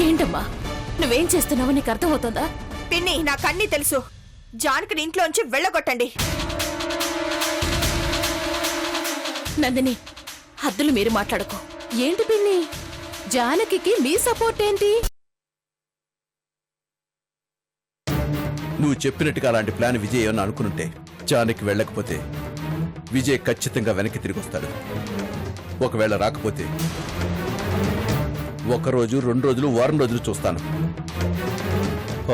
ఏంటమ్మా నువ్వేం చేస్తున్నావో నీకు అర్థమవుతుందా? పిన్ని నాకన్నీ తెలుసు. జానకిని ఇంట్లోంచి వెళ్ళగొట్టండి. నందిని హద్దులు మీరు మాట్లాడుకో. ఏంటి పిన్ని, జానకి మీ సపోర్ట్ ఏంటి? నువ్వు చెప్పినట్టుగా అలాంటి ప్లాన్ విజయ్ ఏమన్నా అనుకునుంటే జానకి వెళ్ళకపోతే విజయ్ ఖచ్చితంగా వెనక్కి తిరిగి వస్తాడు. ఒకవేళ రాకపోతే 1 రోజు 2 రోజులు వారం రోజులు చూస్తాను.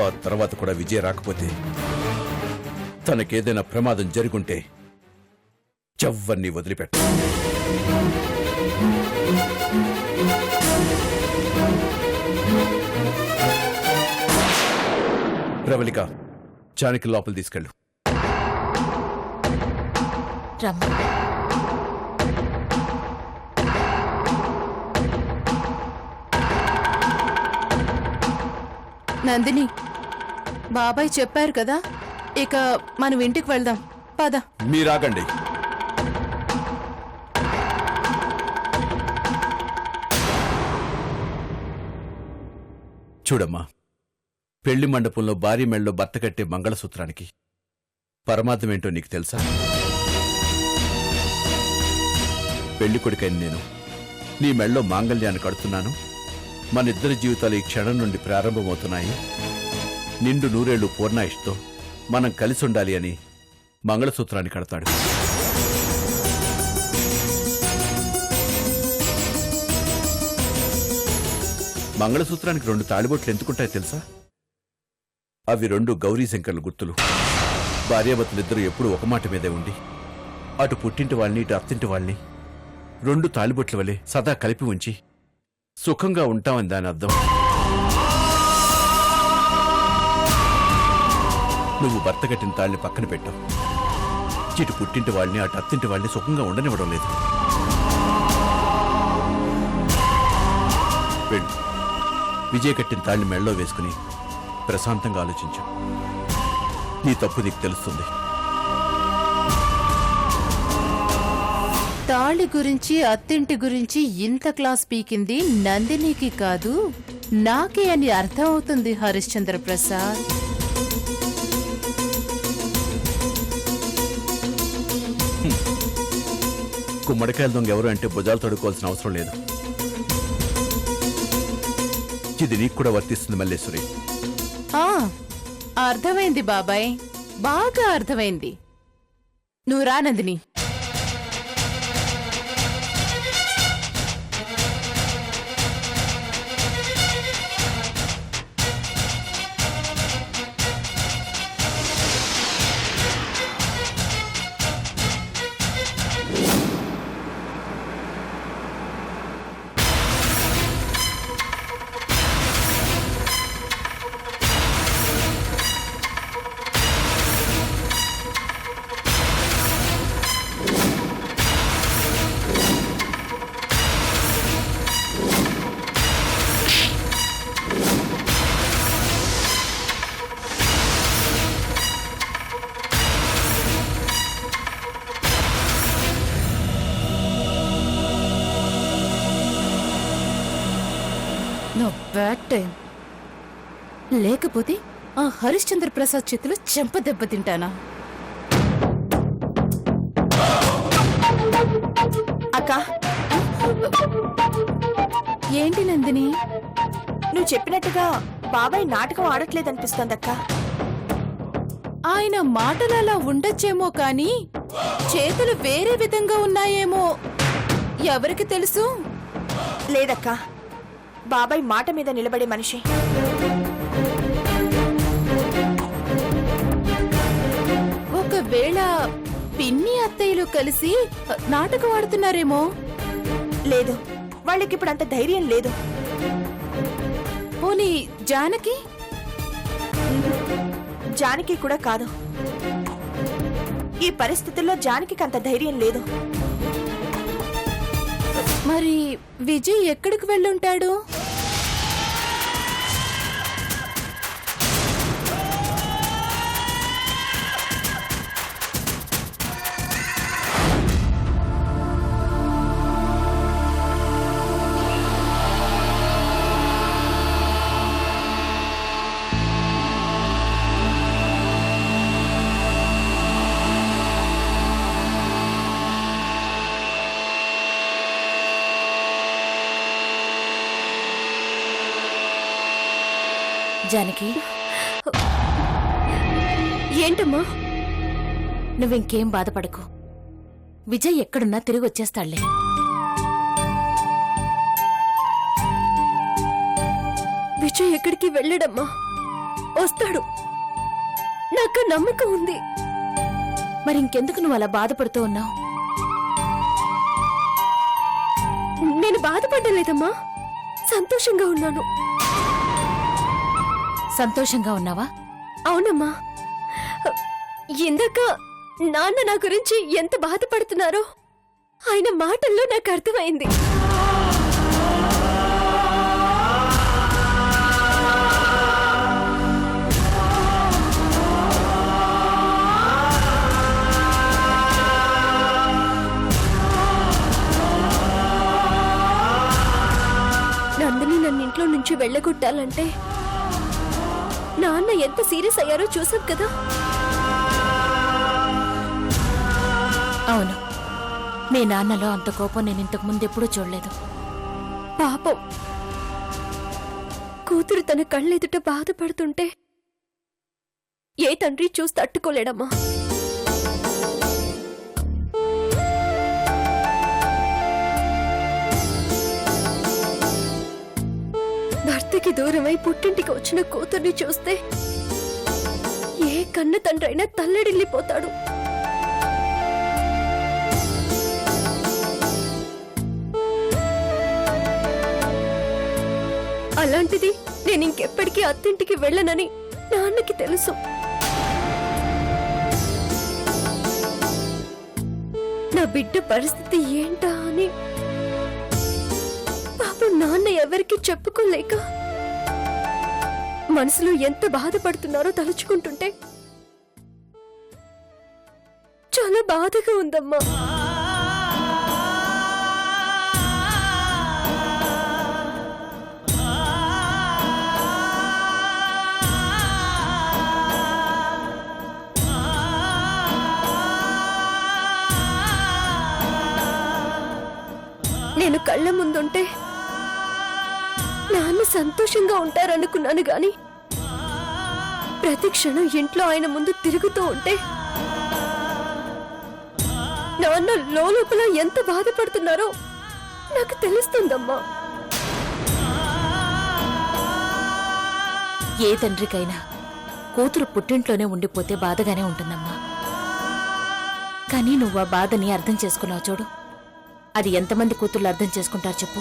ఆ తర్వాత కూడా విజయ్ రాకపోతే తనకేదైనా ప్రమాదం జరుగుంటే చెవ్వన్ని వదిలిపెట్ట. ప్రవళిక, జానకి లోపల తీసుకెళ్ళు. రమ్మ. నందిని, బాబాయ్ చెప్పారు కదా, ఇక మనం ఇంటికి వెళ్దాం పద. మీరాగండి. చూడమ్మా, పెళ్లి మండపంలో భారీ మెళ్ళలో భర్త కట్టే మంగళసూత్రానికి పరమార్థమేంటో నీకు తెలుసా? పెళ్లి కొడుకైన నేను నీ మెళ్ళలో మాంగళ్యాన్ని కడుతున్నాను. మనిద్దరి జీవితాలు ఈ క్షణం నుండి ప్రారంభమవుతున్నాయి. నిండు 100 ఏళ్లు పూర్ణాయుష్తో మనం కలిసి ఉండాలి అని మంగళసూత్రాన్ని కడతాడు. మంగళసూత్రానికి 2 తాళిబొట్లు ఎందుకుంటాయో తెలుసా? అవి 2 గౌరీశంకర్ల గుర్తులు. భార్యాభర్తలిద్దరూ ఎప్పుడూ ఒక మాట మీదే ఉండి అటు పుట్టింటి వాళ్ళని ఇటు అత్తింటి వాళ్ళని 2 తాళిబొట్ల వలె సదా కలిపి ఉంచి సుఖంగా ఉంటామని దాని అర్థం. నువ్వు భర్త కట్టిన తాళిని పక్కన పెట్టావు. ఇటు పుట్టింటి వాళ్ళని అటు అత్తింటి వాళ్ళని సుఖంగా ఉండనివ్వడం లేదు. వెళ్ళు, విజయ్ కట్టిన తాళిని మెళ్ళలో వేసుకుని ప్రశాంతంగా ఆలోచించు. నీ తప్పు నీకు తెలుస్తుంది. తాళి గురించి అత్తింటి గురించి ఇంత క్లాస్ పీకింది నందినికి కాదు నాకే అని అర్థం అవుతుంది హరిశ్చంద్ర ప్రసాద్. గుమ్మడికాయల దొంగ ఎవరు అంటే భుజాలు తడుకోవాల్సిన అవసరం లేదు. ఇది నీకు కూడా వర్తిస్తుంది మల్లేశ్వరి. అర్థమైంది బాబాయ్, బాగా అర్థమైంది. నువ్వు రా నందిని. Bad time. లేకపోతే ఆ హరిశ్చంద్ర ప్రసాద్ చేతిలో చెంప దెబ్బతింటానా? అక్క, ఏంటి నందిని, నువ్వు చెప్పినట్టుగా బాబాయ్ నాటకం ఆడట్లేదనిపిస్తోందక్క. ఆయన మాటలు అలా ఉండొచ్చేమో కానీ చేతులు వేరే విధంగా ఉన్నాయేమో, ఎవరికి తెలుసు? లేదక్క, బాబాయ్ మాట మీద నిలబడే మనిషి. ఒకవేళ పిన్ని అత్తయ్యలు కలిసి నాటకం ఆడుతున్నారేమో. లేదు, వాళ్ళకిప్పుడు అంత ధైర్యం లేదు. పోనీ జానకి? జానకి కూడా కాదు. ఈ పరిస్థితుల్లో జానకి అంత ధైర్యం లేదు. మరి విజయ్ ఎక్కడికి వెళ్ళుంటాడు? జానకి, ఏంటమ్మా? నువ్వింకేం బాధపడకు. విజయ్ ఎక్కడున్నా తిరిగి వచ్చేస్తాడులే. విజయ్ ఎక్కడికి వెళ్ళడమ్మా, వస్తాడు. నాకు నమ్మకం ఉంది. మరి ఇంకెందుకు నువ్వు అలా బాధపడుతూ ఉన్నావు? నేను బాధపడలేదమ్మా, సంతోషంగా ఉన్నాను. సంతోషంగా ఉన్నావా? అవునమ్మా. ఇందాక నాన్న నా గురించి ఎంత బాధపడుతున్నారో ఆయన మాటల్లో నాకు అర్థమైంది. నందిని నన్ను ఇంట్లో నుంచి వెళ్ళగొట్టాలంటే నాన్న ఎంత సీరియస్ అయ్యారో చూసాం కదా. అవును, మీ నాన్నలో అంత కోపం నేను ఇంతకు ముందు ఎప్పుడూ చూడలేదు. పాపం, కూతురు తన కళ్ళెదుట బాధపడుతుంటే ఏ తండ్రి చూసి తట్టుకోలేడమ్మా. భర్తకి దూరమై పుట్టింటికి వచ్చిన కూతుర్ని చూస్తే ఏ కన్న తండ్రైనా తల్లడిల్లిపోతాడు. అలాంటిది నేను ఇంకెప్పటికీ అత్తింటికి వెళ్ళనని నాన్నకి తెలుసు. నా బిడ్డ పరిస్థితి ఏంటా అని పాపం నాన్న ఎవరికి చెప్పుకోలేక మనసులో ఎంత బాధపడుతున్నారో తలుచుకుంటుంటే చాలా బాధగా ఉందమ్మా. నేను కళ్ళ ముందుంటే నాన్న సంతోషంగా ఉంటారనుకున్నాను గాని ప్రతి క్షణం ఇంట్లో ఆయన ముందు తిరుగుతూ ఉంటే నాన్న లోపల ఎంత బాధపడుతున్నారో నాకు తెలుస్తుందమ్మా. ఏ తండ్రికైనా కూతురు పుట్టింట్లోనే ఉండిపోతే బాధగానే ఉంటుందమ్మా. కానీ నువ్వు ఆ బాధని అర్థం చేసుకున్నావు చూడు, అది ఎంతమంది కూతుర్లు అర్థం చేసుకుంటారు చెప్పు?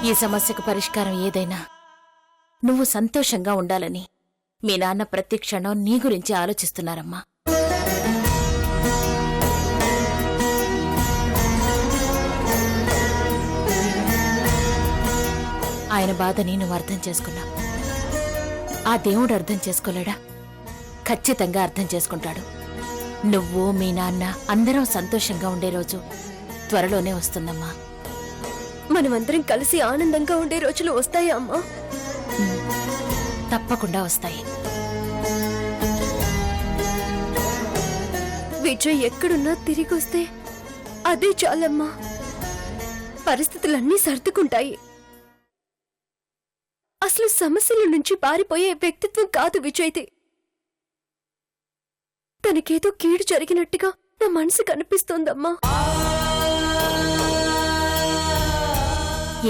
ఈ సమస్యకు పరిష్కారం ఏదైనా నువ్వు సంతోషంగా ఉండాలని మీ నాన్న ప్రతి క్షణం నీ గురించి ఆలోచిస్తున్నారమ్మా. ఆయన బాధని నువ్వు అర్థం చేసుకున్నావు. ఆ దేవుడు అర్థం చేసుకోలేడా? ఖచ్చితంగా అర్థం చేసుకుంటాడు. నువ్వు మీ నాన్న అందరం సంతోషంగా ఉండే రోజు త్వరలోనే వస్తుందమ్మా. మనమందరం కలిసి ఆనందంగా ఉండే రోజులు వస్తాయా అమ్మా? తప్పకుండా వస్తాయి. విజయ్ ఎక్కడున్నా తిరిగి వస్తే అదే చాలమ్మా. పరిస్థితులన్నీ సర్దుకుంటాయి. అసలు సమస్యల నుంచి పారిపోయే వ్యక్తిత్వం కాదు విజయ్ది. తనకేదో కీడు జరిగినట్టుగా నా మనసు కనిపిస్తోందమ్మా.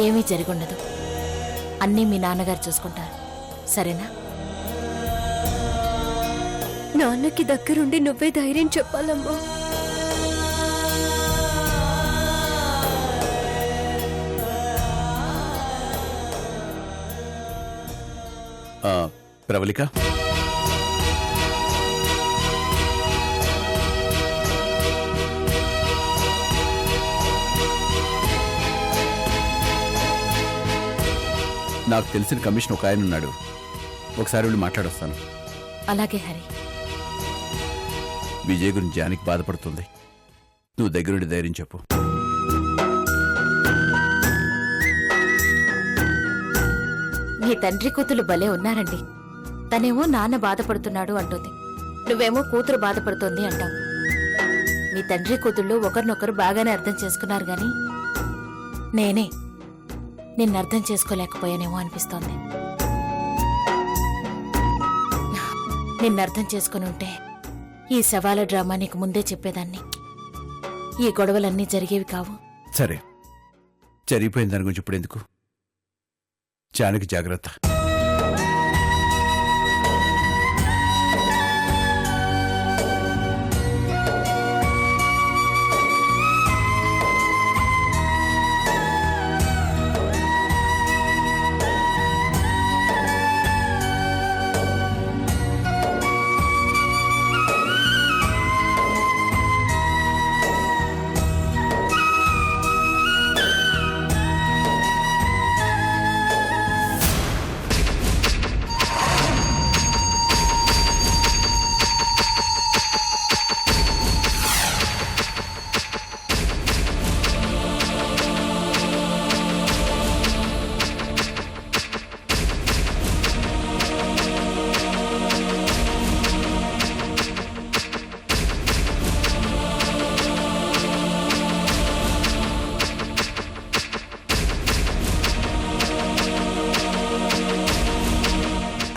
ఏమీ జరుగుండదు. అన్నీ మీ నాన్నగారు చూసుకుంటారు, సరేనా? నాన్నకి దగ్గరుండి నువ్వే ధైర్యం చెప్పాలమ్మా. ప్రవళిక, నాకు తెలిసిన కమిషన్ ఒక ఆయన ఉన్నాడు, ఒకసారి వెళ్ళి మాట్లాడొస్తాను. అలాగే హరి. విజయ్ గురించి జానికి బాధపడుతుంది, నువ్వు దగ్గరుండి ధైర్యం చెప్పు. మీ తండ్రి కూతురు భలే ఉన్నారండి. తనేమో నాన్న బాధపడుతున్నాడు అంటుంది, నువ్వేమో కూతురు బాధపడుతోంది అంటావు. మీ తండ్రి కూతుళ్ళు ఒకరినొకరు బాగానే అర్థం చేసుకున్నారు గాని నేనే నిన్ను అర్థం చేసుకోలేకపోయానేమో అనిపిస్తోంది. నిన్ను అర్థం చేసుకుని ఉంటే ఈ శవాల డ్రామా నీకు ముందే చెప్పేదాన్ని. ఈ గొడవలన్నీ జరిగేవి కావు. సరే, జరిగిపోయిన దాని గురించి ఇప్పుడు ఎందుకు? జానకి జాగ్రత్త.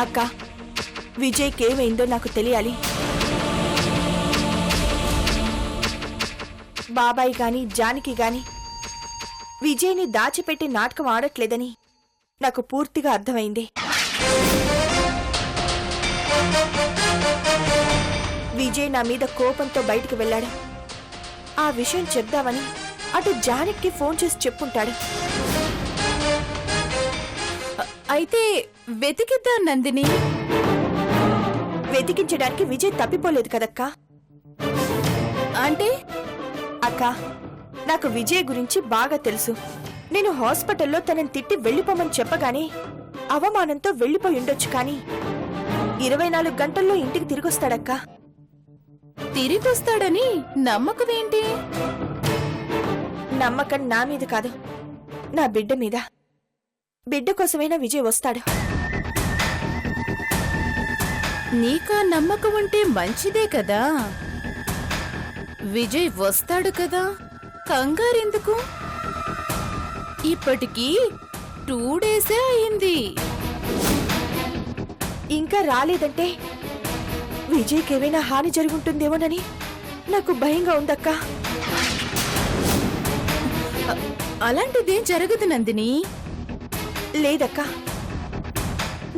అక్క, విజయ్కి ఏమైందో నాకు తెలియాలి. బాబాయ్ గాని జానకి గాని విజయ్ని దాచిపెట్టి నాటకం ఆడట్లేదని నాకు పూర్తిగా అర్థమైంది. విజయ్ నా మీద కోపంతో బయటకు వెళ్ళాడు. ఆ విషయం చెప్దామని అటు జానకి ఫోన్ చేసి చెప్పుంటాడు. అయితే వెతికిద్దాం నందిని. వెతికించడానికి విజయ్ తప్పిపోలేదు కదక్కా. అంటే అక్క, నాకు విజయ్ గురించి బాగా తెలుసు. నేను హాస్పిటల్లో తనని తిట్టి వెళ్లిపోమని చెప్పగానే అవమానంతో వెళ్లిపోయి ఉండొచ్చు, కానీ 24 గంటల్లో ఇంటికి తిరిగొస్తాడక్కా. తిరిగొస్తాడని నమ్మకం ఏంటి? నమ్మకం నా మీద కాదు, నా బిడ్డ మీద. బిడ్డ కోసమైనా విజయ్ వస్తాడు. నీకా నమ్మకం ఉంటే మంచిదే కదా. విజయ్ వస్తాడు కదా, కంగారెందుకు? ఇప్పటికీ 2 డేసే అయింది. ఇంకా రాలేదంటే విజయ్కి ఏమైనా హాని జరుగుంటుందేమోనని నాకు భయంగా ఉందక్కా. అలాంటిదేం జరగదు నందిని. లేదక్కా,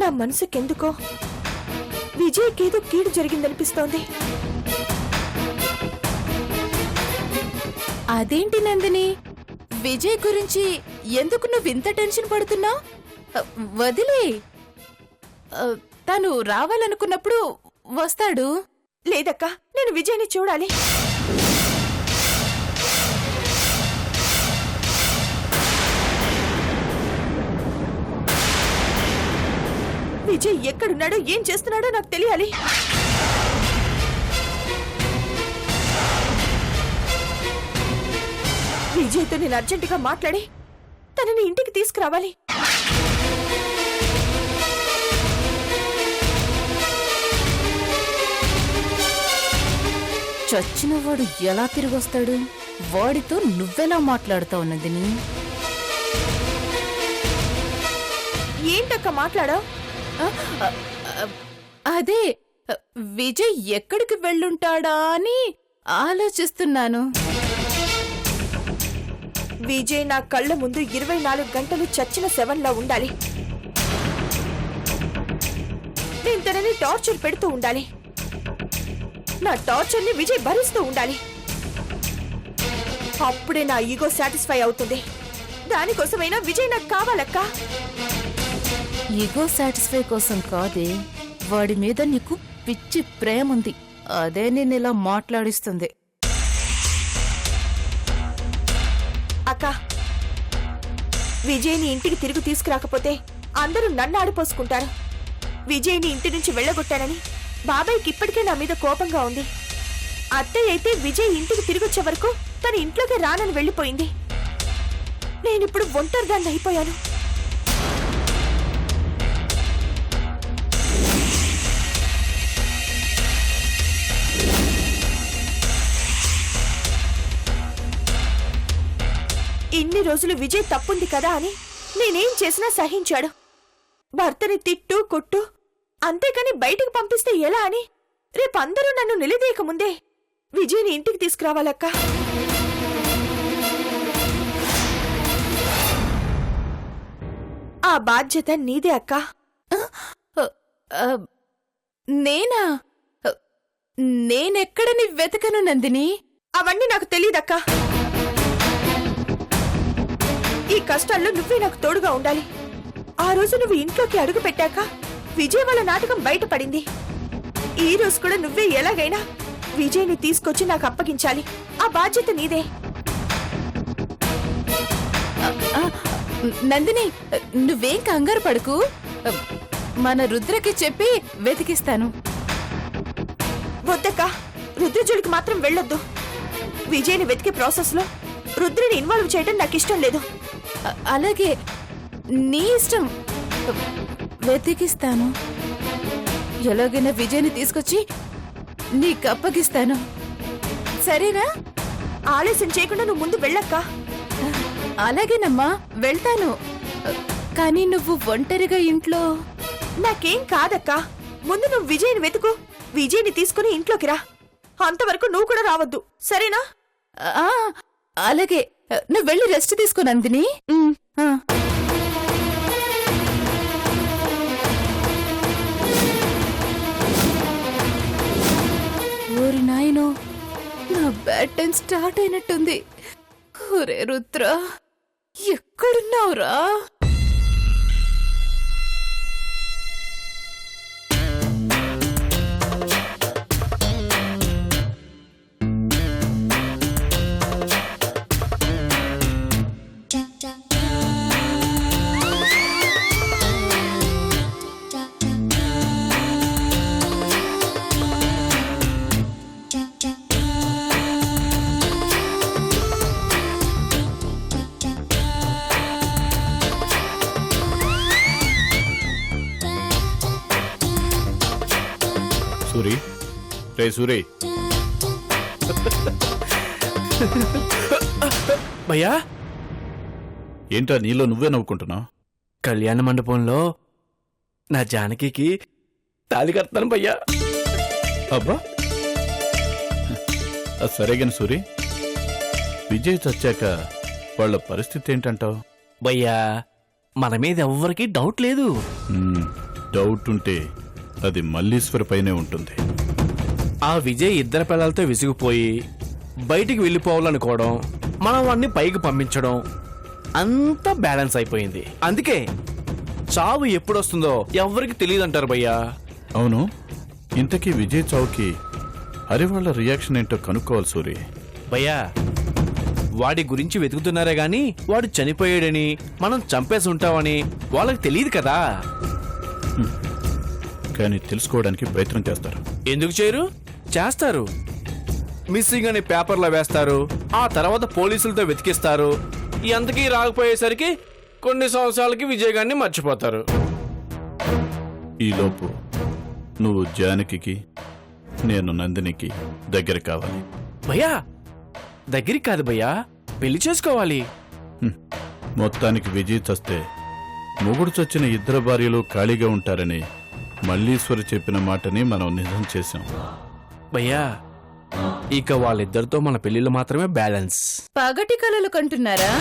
నా మనసుకెందుకో విజయ్కేదో కీడు జరిగిందనిపిస్తోంది. అదేంటి నందిని, విజయ్ గురించి ఎందుకు నువ్వు ఇంత టెన్షన్ పడుతున్నావు? వదిలే, తను రావాలనుకున్నప్పుడు వస్తాడు. లేదక్కా, నేను విజయ్ని చూడాలి. విజయ్ ఎక్కడున్నాడో ఏం చేస్తున్నాడో నాకు తెలియాలి. విజయ్తో నేను అర్జెంటుగా మాట్లాడి తనని ఇంటికి తీసుకురావాలి. చచ్చినవాడు ఎలా తిరిగొస్తాడు? వాడితో నువ్వెలా మాట్లాడుతావు నందిని? ఏంటక్క మాట్లాడావు? అదే, విజయ్ ఎక్కడికి వెళ్ళుంటాడా అని ఆలోచిస్తున్నాను. విజయ్ నా కళ్ళ ముందు 24 గంటలు చచ్చిన శవంలా ఉండాలి. నేను తనని టార్చర్ పెడుతూ ఉండాలి. నా టార్చర్ని విజయ్ భరిస్తూ ఉండాలి. అప్పుడే నా ఈగో సాటిస్ఫై అవుతుంది. దానికోసమైనా విజయ్ నాకు కావాలక్కా. ఈగో సాటిస్ఫై కోసం కాదే, వాడి మీద నీకు పిచ్చి ప్రేమ ఉంది. అదే నేను ఇలా మాట్లాడిస్తుంది. అక్క, విజయ్ని ఇంటికి తిరిగి తీసుకురాకపోతే అందరూ నన్ను ఆడిపోసుకుంటారు. విజయ్ని ఇంటి నుంచి వెళ్ళగొట్టానని బాబాయ్కి ఇప్పటికే నా మీద కోపంగా ఉంది. అత్తయ్య అయితే విజయ్ ఇంటికి తిరిగొచ్చే వరకు తన ఇంట్లోకి రానని వెళ్ళిపోయింది. నేనిప్పుడు ఒంటరిదాన్ని అయిపోయాను. ఇన్ని రోజులు విజయ్ తప్పుంది కదా అని నేనేం చేసినా సహించాడు. భర్తని తిట్టు కొట్టు, అంతేకాని బయటికి పంపిస్తే ఎలా అని రేపందరూ నన్ను నిలదీయక ముందే విజయ్ని ఇంటికి తీసుకురావాలక్క. ఆ బాధ్యత నీదే అక్క. నేనా? నేనెక్కడని వెతకను నందిని. అవన్నీ నాకు తెలీదక్క. ఈ కష్టాల్లో నువ్వే నాకు తోడుగా ఉండాలి. ఆ రోజు నువ్వు ఇంట్లోకి అడుగు పెట్టాక విజయ్ వాళ్ళ నాటకం బయటపడింది. ఈ రోజు కూడా నువ్వే ఎలాగైనా విజయ్ని తీసుకొచ్చి నాకు అప్పగించాలి. ఆ బాధ్యత నీదే. నందిని, నువ్వేం కంగారు పడుకు. మన రుద్రకి చెప్పి వెతికిస్తాను. వద్దక్క, రుద్రజుడికి మాత్రం వెళ్ళొద్దు. విజయ్ని వెతికే ప్రాసెస్ లో రుద్రని ఇన్వాల్వ్ చేయడం నాకు ఇష్టం లేదు. అలాగే, నీ ఇష్టం. వెతికిస్తాను. ఎలాగైనా విజయ్ని తీసుకొచ్చి నీకు అప్పగిస్తాను. సరేనా? ఆలస్యం చేయకుండా నువ్వు ముందు వెళ్ళక్క. అలాగేనమ్మా, వెళ్తాను. కానీ నువ్వు ఒంటరిగా ఇంట్లో. నాకేం కాదక్క. ముందు నువ్వు విజయ్ని వెతుకు. విజయ్ని తీసుకుని ఇంట్లోకి రా. అంతవరకు నువ్వు కూడా రావద్దు, సరేనా? ఆ, అలాగే. నువ్వు వెళ్ళి రెస్ట్ తీసుకో నందిని. ఆ. ఓరి నాయనో, నా బ్యాడ్ టైం స్టార్ట్ అయినట్టుంది. ఒరే రుద్ర, ఎక్కడున్నావురా? సూరి, రే సూరి. భయ్యా, ఏంటా నీలో నువ్వే నవ్వుకుంటున్నావు? కళ్యాణ మండపంలో నా జానకికి తాళి కడతాను భయ్యా. అబ్బా, అది సరేగాని సూరి, విజయ్ చచ్చాక వాళ్ళ పరిస్థితి ఏంటంటావు? భయ్యా, మన మీద ఎవ్వరికీ డౌట్ లేదు. డౌట్ ఉంటే అది మల్లీశ్వరి పైనే ఉంటుంది. ఆ విజయ్ ఇద్దరు పిల్లలతో విసిగిపోయి బయటికి వెళ్ళిపోవాలనుకోవడం, మనం వాడిని పైకి పంపించడం అంతా బ్యాలెన్స్ అయిపోయింది. అందుకే చావు ఎప్పుడొస్తుందో ఎవ్వరికి తెలియదంటారు భయ్యా. అవును, ఇంతకీ విజయ్ చౌకి హరి వాళ్ళ రియాక్షన్ ఏంటో కనుక్కోవాలి సూరి. భయ్యా, వాడి గురించి వెతుకుతున్నారే గాని వాడు చనిపోయాడని, మనం చంపేసి ఉంటామని వాళ్ళకి తెలియదు కదా. కానీ తెలుసుకోవడానికి ప్రయత్నం చేస్తారు. ఎందుకు చేయరు? చేస్తారు. మిస్సింగ్ అని పేపర్లో వేస్తారు, ఆ తర్వాత పోలీసులతో వెతికిస్తారు. ఎంతకీ రాకపోయేసరికి కొన్ని సంవత్సరాలకి విజయ్ గారిని మర్చిపోతారు. ఈలోపు నువ్వు జానకి, నేను నందినికి దగ్గర కావాలి. భయ్యా, దగ్గరికి కాదు భయ్యా, పెళ్లి చేసుకోవాలి. మొత్తానికి విజయ్ చస్తే మొగుడు చచ్చిన ఇద్దరు భార్యలు ఖాళీగా ఉంటారని మల్లీశ్వరి చెప్పిన మాటని మనం నిజం చేశాం. భయ్యా, ఇక వాళ్ళిద్దరితో మన పెళ్లిళ్ళు మాత్రమే బ్యాలెన్స్. పగటి కలలు కంటున్నారా?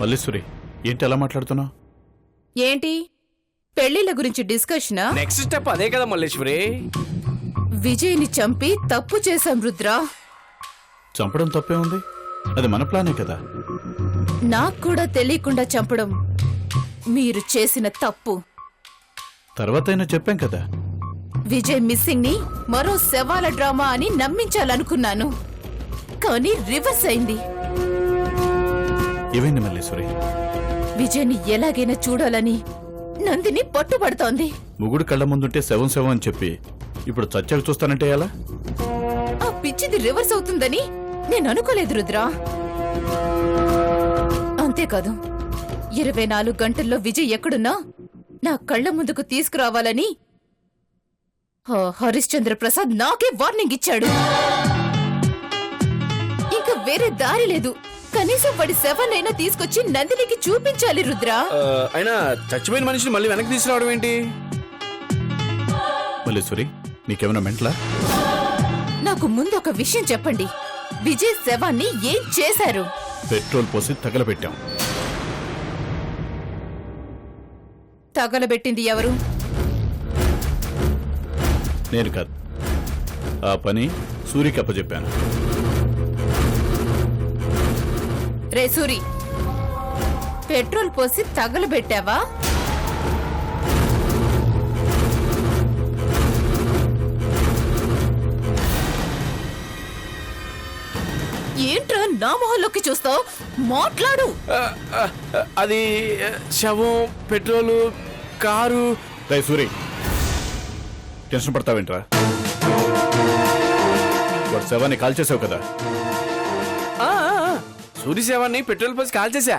మల్లీశ్వరి, ఏంటి అలా మాట్లాడుతున్నావు? ఏంటి, పెళ్లిళ్ళ గురించి డిస్కషనా? నెక్స్ట్ స్టెప్ అదే కదా మల్లేశ్వరి. విజయ్ని చంపి తప్పు చేశాం రుద్ర. చంపడం తప్పే ఉంది, అది మన ప్లానే కదా. నాకు కూడా తెలియకుండా చంపడం మీరు చేసిన తప్పు. తర్వాతైనా చెప్పాం కదా. విజయ్ మిస్సింగ్ ని మరో శవాల డ్రామా అని నమ్మించాలనుకున్నాను, కానీ రివర్స్ అయింది. ఏమైంది మల్లీశ్వరి? విజయ్ని ఎలాగైనా చూడాలని నందిని పట్టుబడుతోంది. మొగుడు కళ్ళ ముందుంటే శవం శవం అని చెప్పి ఇప్పుడు చచ్చాక చూస్తానంటే ఎలా? ఆ పిచ్చిది రివర్స్ అవుతుందని నేను అనుకోలేదు రుద్రా. అంతేకాదు 24 గంటల్లో విజయ్ ఎక్కడున్నా నా కళ్ళ ముందుకు తీసుకురావాలని ఆ హరిశ్చంద్ర ప్రసాద్ నాకే వార్నింగ్ ఇచ్చాడు. ఇంకా వేరే దారి లేదు. కనీసం వాడి శవాన్నైనా తీసుకొచ్చి నందినికి చూపించాలి రుద్రా. అయినా చచ్చిపోయిన మనిషిని మళ్ళీ వెనక్కి తీసుకురావడం ఏంటి? మల్లేశ్వరి, నీకేమైనా మెంట్లా? నాకు ముందు ఒక విషయం చెప్పండి. విజయ్ శవాన్ని ఏం చేశారు? పెట్రోల్ పోసి తగలబెట్టాం. తగలబెట్టింది ఎవరు? నేను కాదు, ఆ పని సూరికి అప్పచెప్పాను. రే సూరి, పెట్రోల్ పోసి తగలబెట్టావా? ఏంట్రా నా మొహంలోకి చూస్తావు? మాట్లాడు. అది శవం, పెట్రోలు, కారు. రే సూరి, టెన్షన్ పడతావేంట్రా? వాడు శవాన్ని కాల్ చేసావు కదా. సూర్య శవాన్ని పెట్రోల్ పోసి కాల్చేసా.